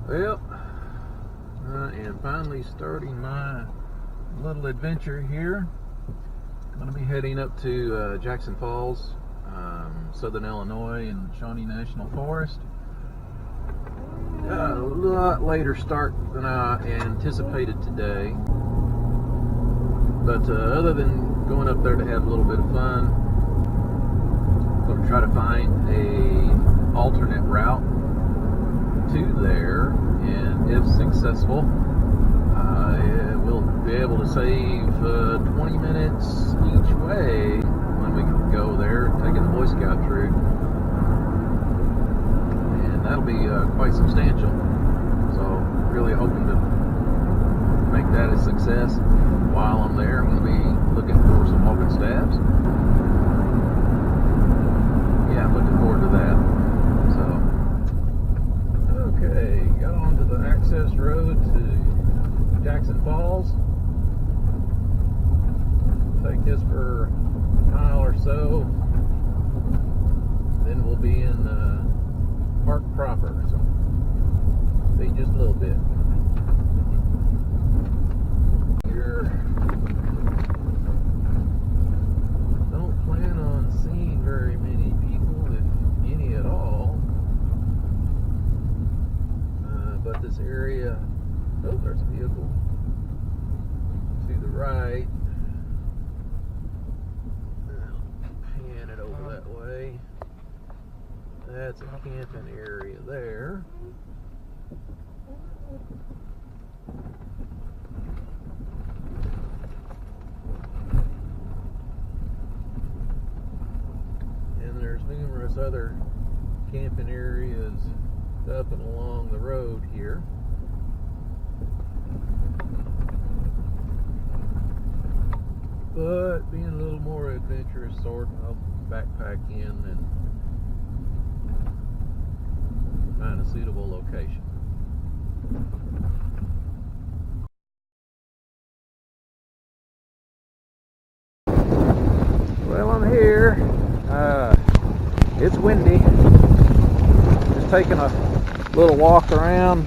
Well, I am finally starting my little adventure here. I'm going to be heading up to Jackson Falls, Southern Illinois, and Shawnee National Forest. A lot later start than I anticipated today, but other than going up there to have a little bit of fun, I'm going to try to find a alternate route to there, and if successful, we'll be able to save 20 minutes each way when we go there, taking the Boy Scout route, and that'll be quite substantial. So really hoping to make that a success. While I'm there, I'm going to be looking for some walking staffs. Yeah, I'm looking forward to that. Okay, got onto the access road to Jackson Falls. Take this for a mile or so, then we'll be in the park proper. So, see just a little bit. Here, don't plan on seeing very many people, if any at all. But this area, oh, there's a vehicle to the right. I'll pan it over that way. That's a camping area there. And there's numerous other camping areas up and along the road here. But being a little more adventurous sort, I'll backpack in and find a suitable location. Well, I'm here. It's windy. Just taking a little walk around.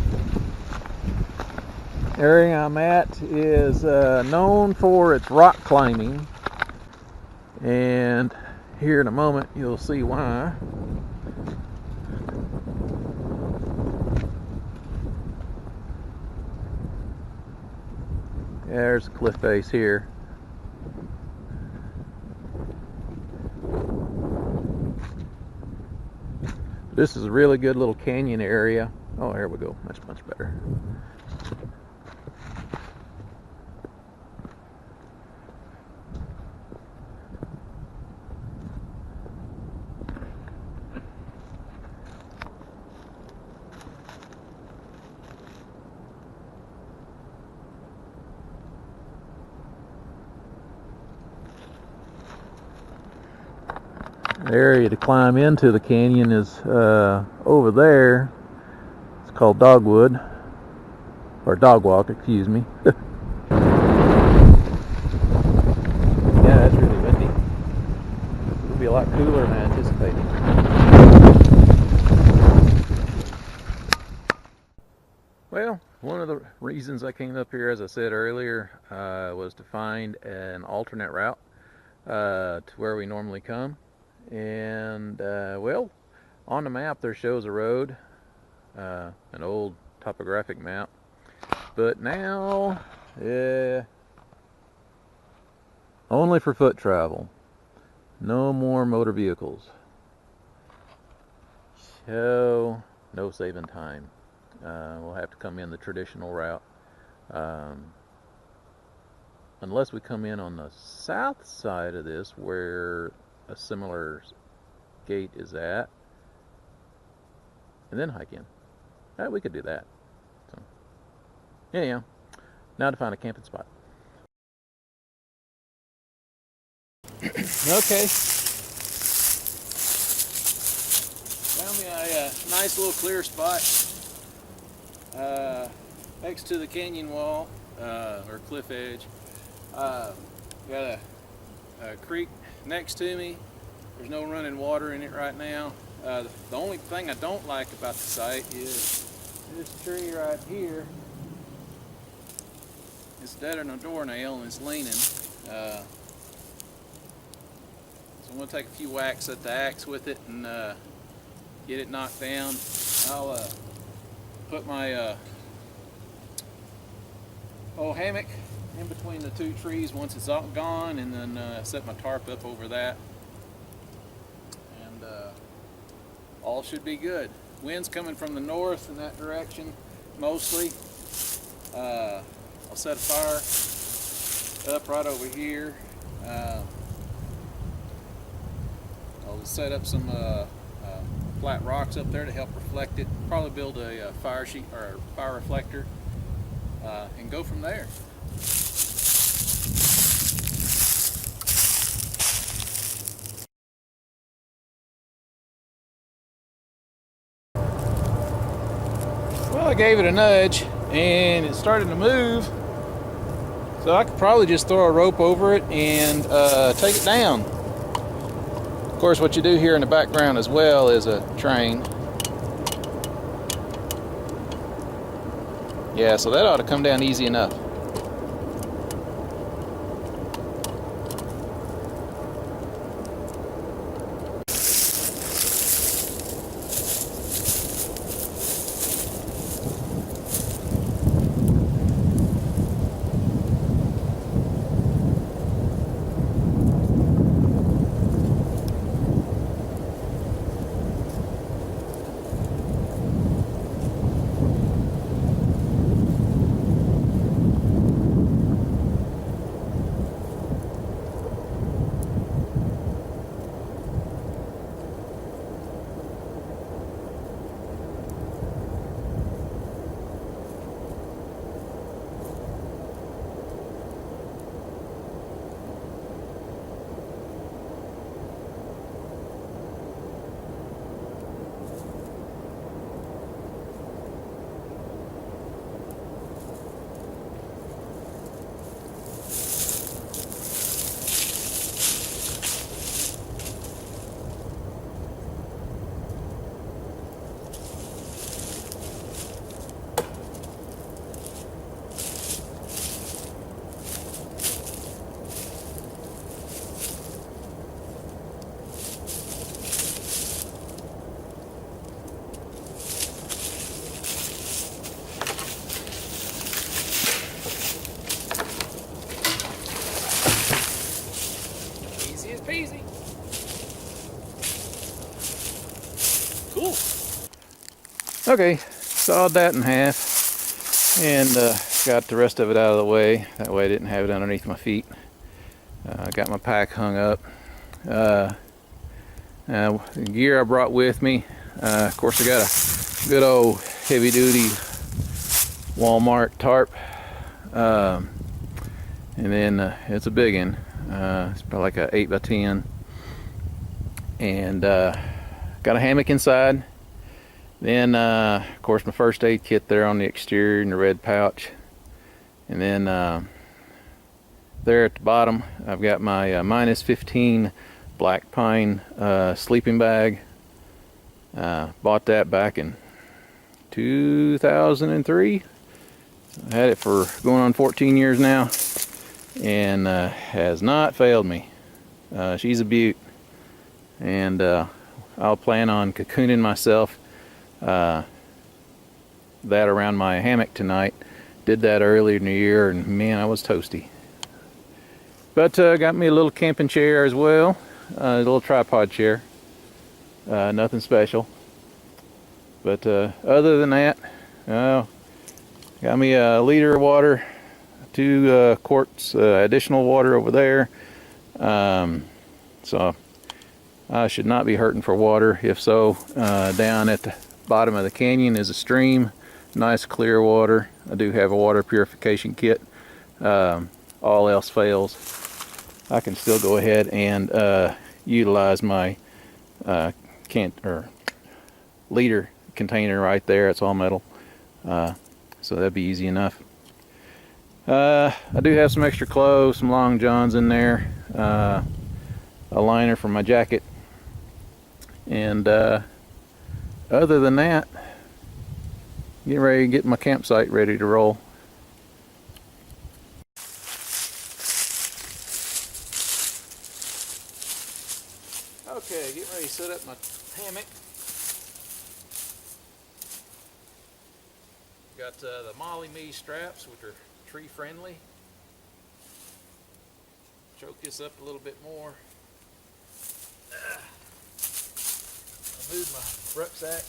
The area I'm at is known for its rock climbing, and here in a moment you'll see why. There's a cliff face here. This is a really good little canyon area. Oh, there we go. That's much better. The area to climb into the canyon is over there. It's called Dogwood, or Dog Walk, excuse me. Yeah, that's really windy. It'll be a lot cooler than I anticipated. Well, one of the reasons I came up here, as I said earlier, was to find an alternate route to where we normally come. And well, on the map there shows a road, an old topographic map, but now only for foot travel, no more motor vehicles, so no saving time. We'll have to come in the traditional route, unless we come in on the south side of this where a similar gate is at, and then hike in. We could do that. So, anyhow, now to find a camping spot. Okay. Found me a nice little clear spot next to the canyon wall, or cliff edge. Got a creek next to me. There's no running water in it right now. The only thing I don't like about the site is This tree right here is dead on a doornail and it's leaning. So I'm going to take a few whacks at the axe with it and get it knocked down. I'll put my old hammock in between the two trees once it's all gone, and then set my tarp up over that, and all should be good. Wind's coming from the north in that direction mostly. I'll set a fire up right over here. I'll set up some flat rocks up there to help reflect it. Probably build a fire sheet or a fire reflector, and go from there. Well, I gave it a nudge and it started to move, so I could probably just throw a rope over it and take it down. Of course, what you do here in the background as well is a train. Yeah, so that ought to come down easy enough. Peasy. Cool. Okay, sawed that in half and got the rest of it out of the way. That way I didn't have it underneath my feet. I got my pack hung up. The gear I brought with me, of course I got a good old heavy duty Walmart tarp, and then it's a big one. It's probably like a 8x10, and got a hammock inside. Then of course my first aid kit there on the exterior in the red pouch, and then there at the bottom I've got my -15 black pine sleeping bag. Bought that back in 2003. I had it for going on 14 years now, and has not failed me. She's a beaut, and I'll plan on cocooning myself that around my hammock tonight. Did that earlier in the year, and man, I was toasty. But got me a little camping chair as well, a little tripod chair. Nothing special, but other than that, got me a liter of water, 2 quarts additional water over there. So I should not be hurting for water. If so, down at the bottom of the canyon is a stream, nice clear water. I do have a water purification kit. All else fails, I can still go ahead and utilize my liter container right there. It's all metal, so that'd be easy enough. I do have some extra clothes, some long johns in there, a liner for my jacket, and other than that, Getting ready to get my campsite ready to roll. Okay, getting ready to set up my hammock. Got the Molly Me straps, which are tree friendly. Choke this up a little bit more. I'll move my rucksack.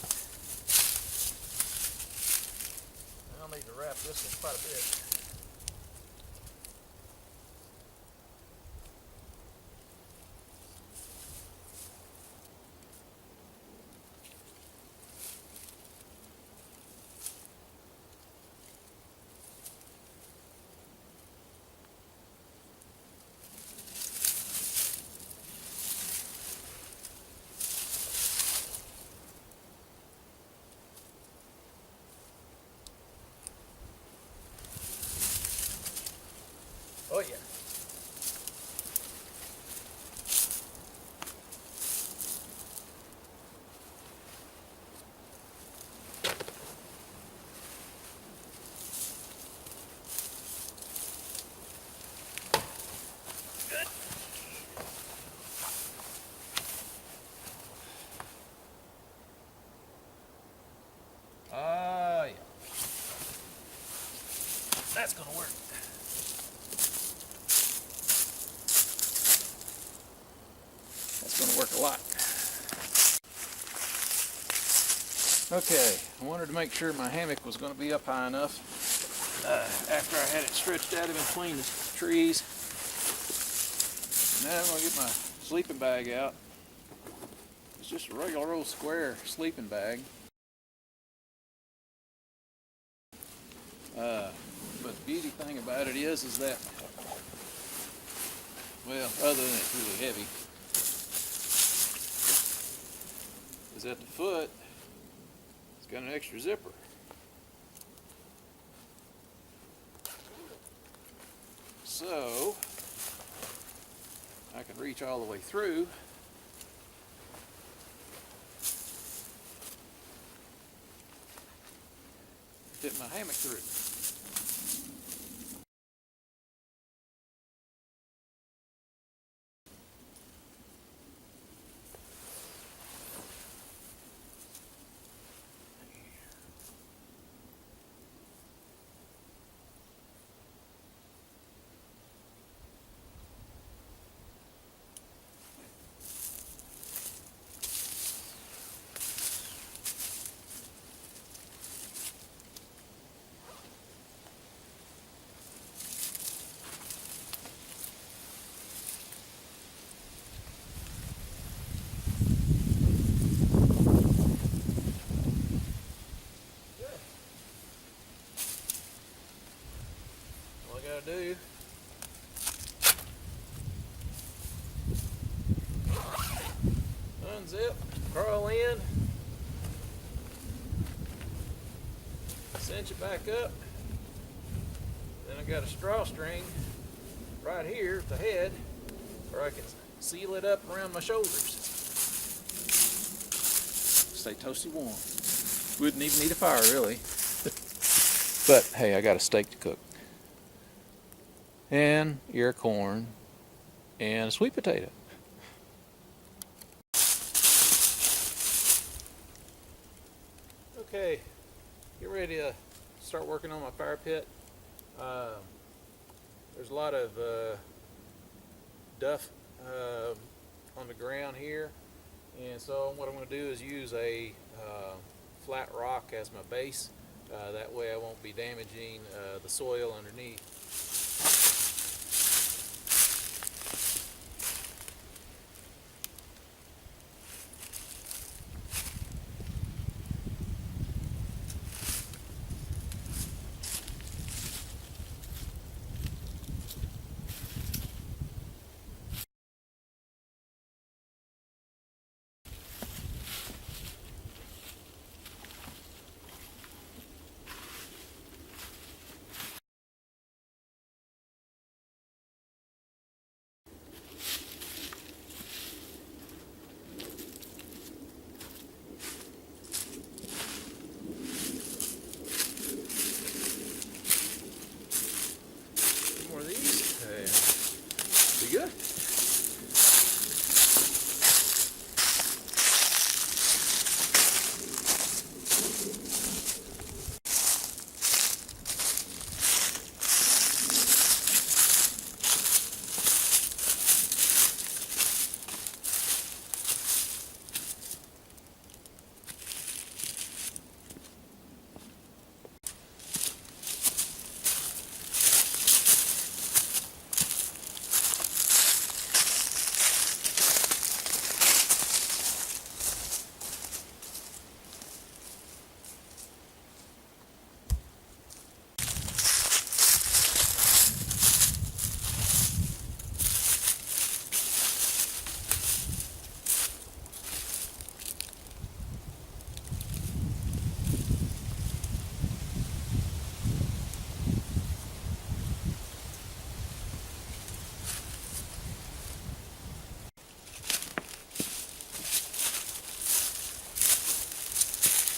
I'll need to wrap this one quite a bit. Oh yeah. Ah, yeah. That's gonna work. That's gonna work a lot. Okay, I wanted to make sure my hammock was gonna be up high enough after I had it stretched out in between the trees. Now I'm gonna get my sleeping bag out. It's just a regular old square sleeping bag. But the beauty thing about it is that, well, other than it's really heavy, is at the foot, it's got an extra zipper. So, I can reach all the way through. Fit my hammock through. All I gotta do unzip, crawl in, cinch it back up. Then I got a straw string right here at the head where I can seal it up around my shoulders. Stay toasty warm. Wouldn't even need a fire really. But hey, I got a steak to cook. And ear of corn and a sweet potato. Okay, get ready to start working on my fire pit. There's a lot of duff on the ground here, and so what I'm going to do is use a flat rock as my base. That way I won't be damaging the soil underneath.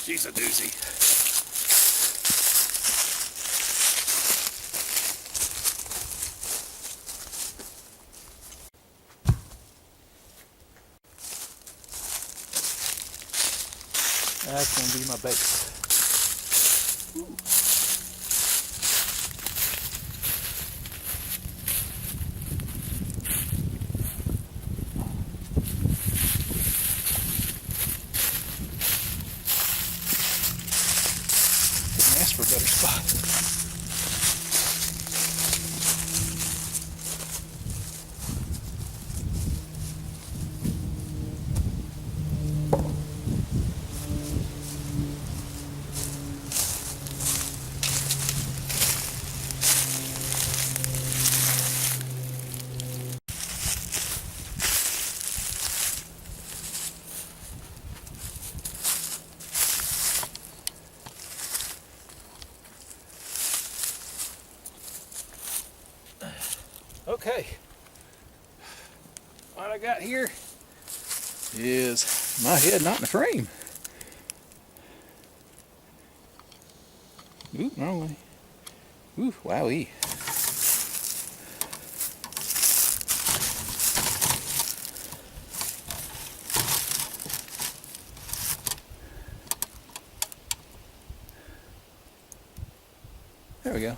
She's a doozy. That's gonna be my base. Ooh. Couldn't ask for a better spot. Okay, what I got here is my head not in the frame. Ooh, wrong way. Ooh, wowee. There we go.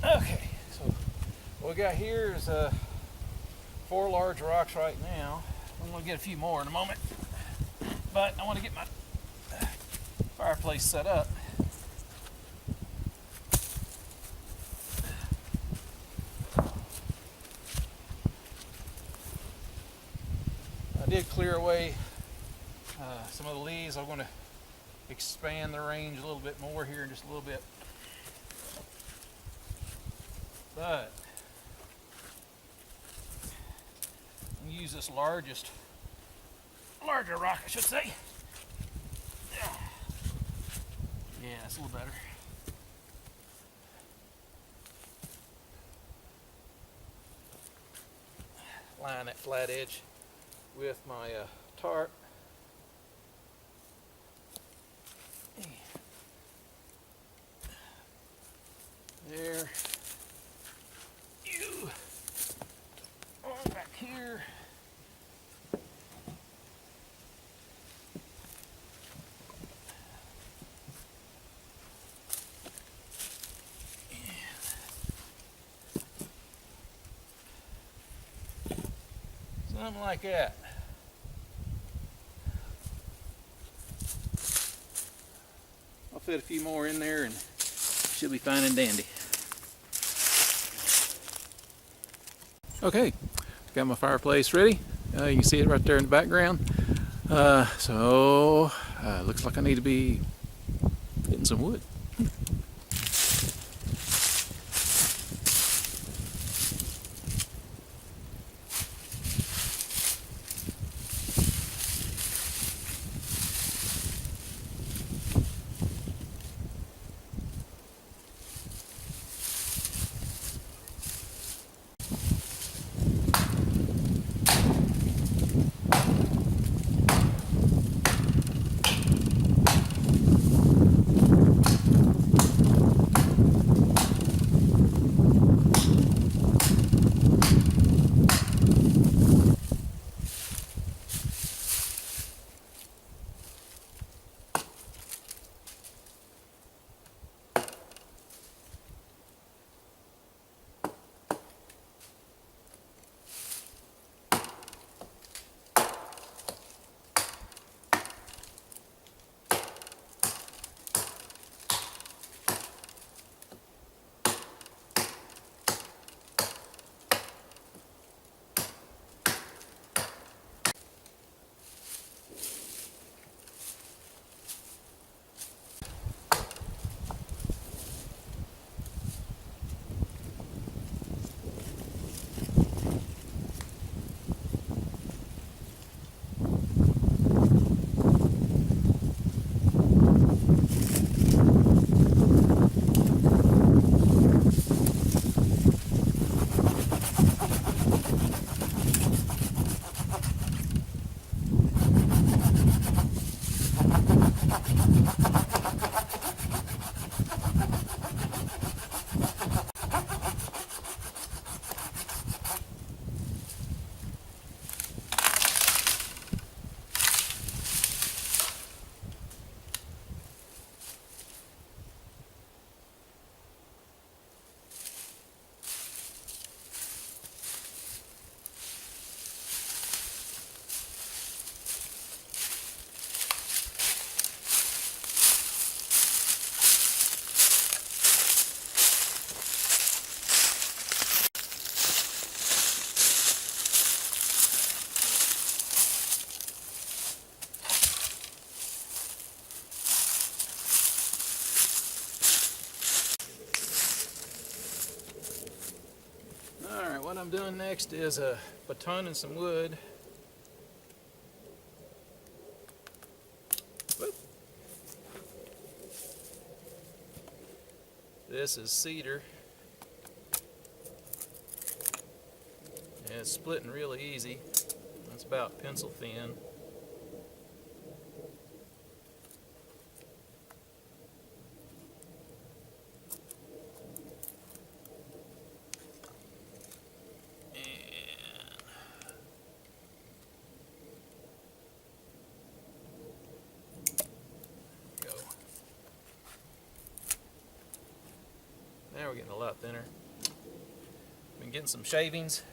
Okay, so what we got here is 4 large rocks right now. I'm going to get a few more in a moment, but I want to get my fireplace set up. I did clear away some of the leaves. I'm going to expand the range a little bit more here in just a little bit. But I'm going to use this larger rock, I should say. Yeah, it's a little better. Line that flat edge with my tarp. There. You. On back here. Something like that. I'll fit a few more in there and she'll be fine and dandy. Okay, got my fireplace ready. You can see it right there in the background. Looks like I need to be getting some wood. doing next is a baton and some wood. Whoop. This is cedar. And it's splitting really easy. It's about pencil thin. Now we're getting a lot thinner. Been getting some shavings,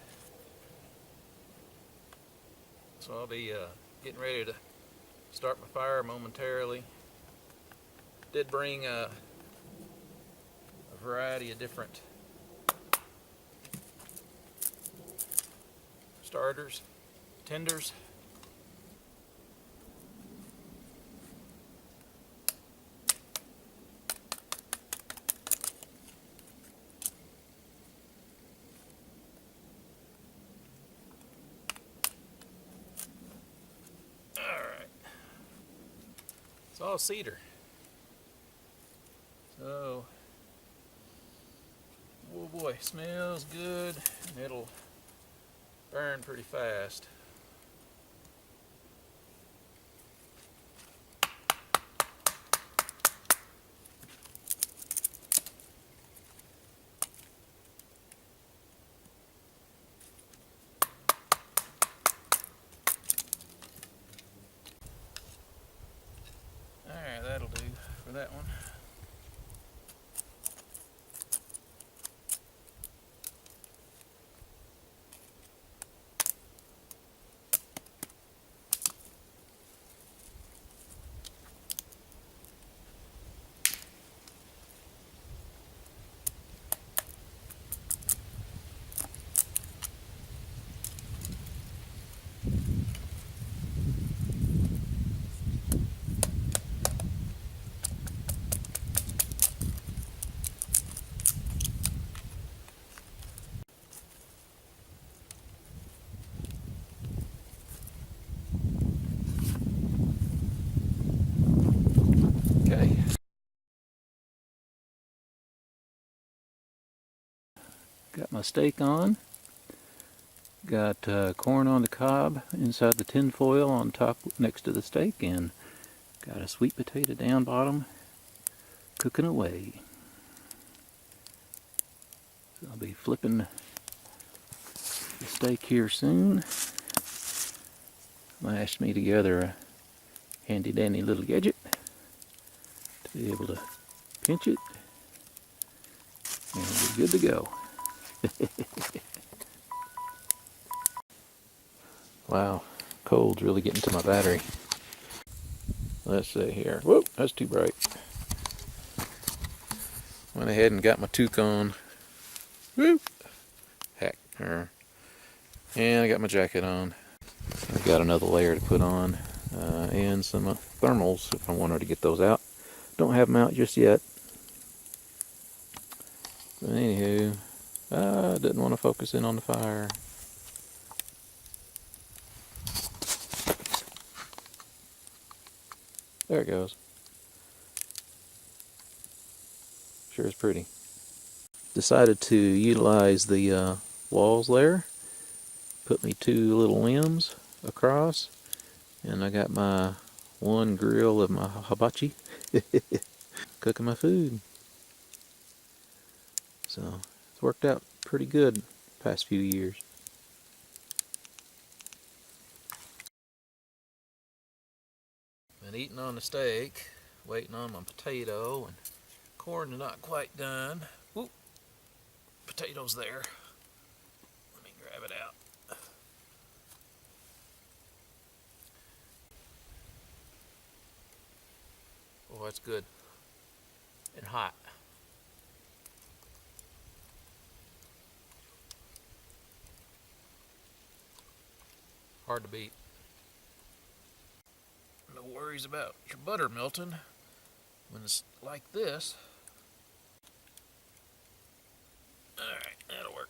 so I'll be getting ready to start my fire momentarily. Did bring a variety of different starters, tenders. It's all cedar. So, oh boy, smells good, and it'll burn pretty fast. Alright, that'll do for that one. Okay. Got my steak on. Got corn on the cob inside the tin foil on top next to the steak, and got a sweet potato down bottom cooking away. So I'll be flipping the steak here soon. Mashed me together a handy dandy little gadget to be able to pinch it, and we'll be good to go. Wow, cold's really getting to my battery. Let's see here. Whoop, that's too bright. Went ahead and got my toque on. Whoop. Heck. And I got my jacket on. I got another layer to put on, and some thermals if I wanted to get those out. Don't have them out just yet. But anywho, I didn't want to focus in on the fire. There it goes. Sure is pretty. Decided to utilize the walls there. Put me two little limbs across, and I got my one grill of my hibachi cooking my food. So it's worked out pretty good the past few years. Been eating on the steak, waiting on my potato, and corn is not quite done. Oop, potatoes there. Let me grab it out. Oh, that's good and hot. Hard to beat. No worries about your butter melting when it's like this. Alright, that'll work.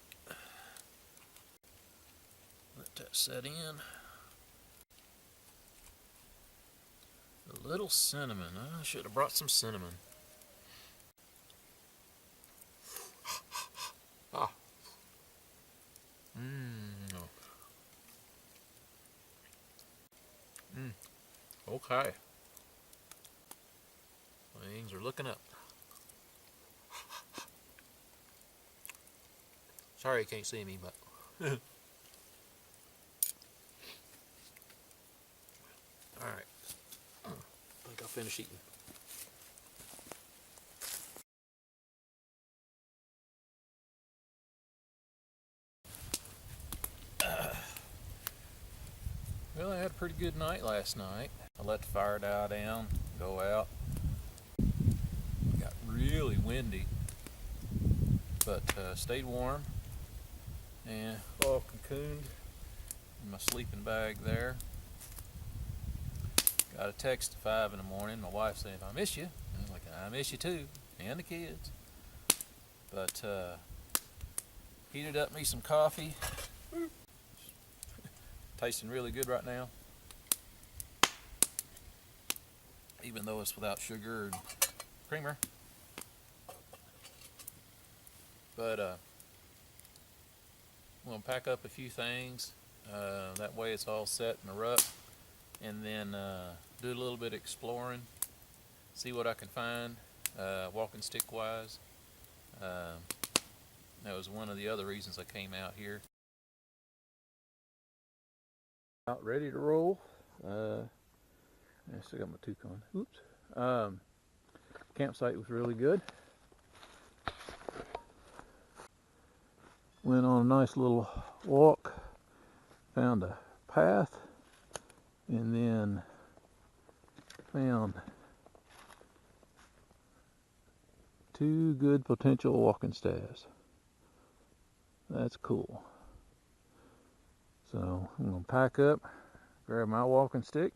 that set in. A little cinnamon. I should have brought some cinnamon. Ah. Okay. Things are looking up. Sorry you can't see me, but alright. I think I'll finish eating. Well, I had a pretty good night last night. I let the fire die down, go out. It got really windy, but stayed warm and all cocooned in my sleeping bag there. Got a text at 5 in the morning. My wife said, "I miss you." And I was like, "I miss you too, and the kids." But heated up me some coffee. Tasting really good right now, even though it's without sugar and creamer. But I'm going to pack up a few things. That way it's all set in a rut. And then do a little bit of exploring. See what I can find, walking stick wise. That was one of the other reasons I came out here. Out ready to roll. I still got my toucan. Oops. Campsite was really good. Went on a nice little walk, found a path, and then found 2 good potential walking staffs. That's cool. So I'm going to pack up, grab my walking stick,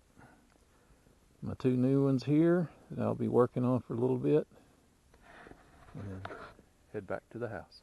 my 2 new ones here that I'll be working on for a little bit, and then head back to the house.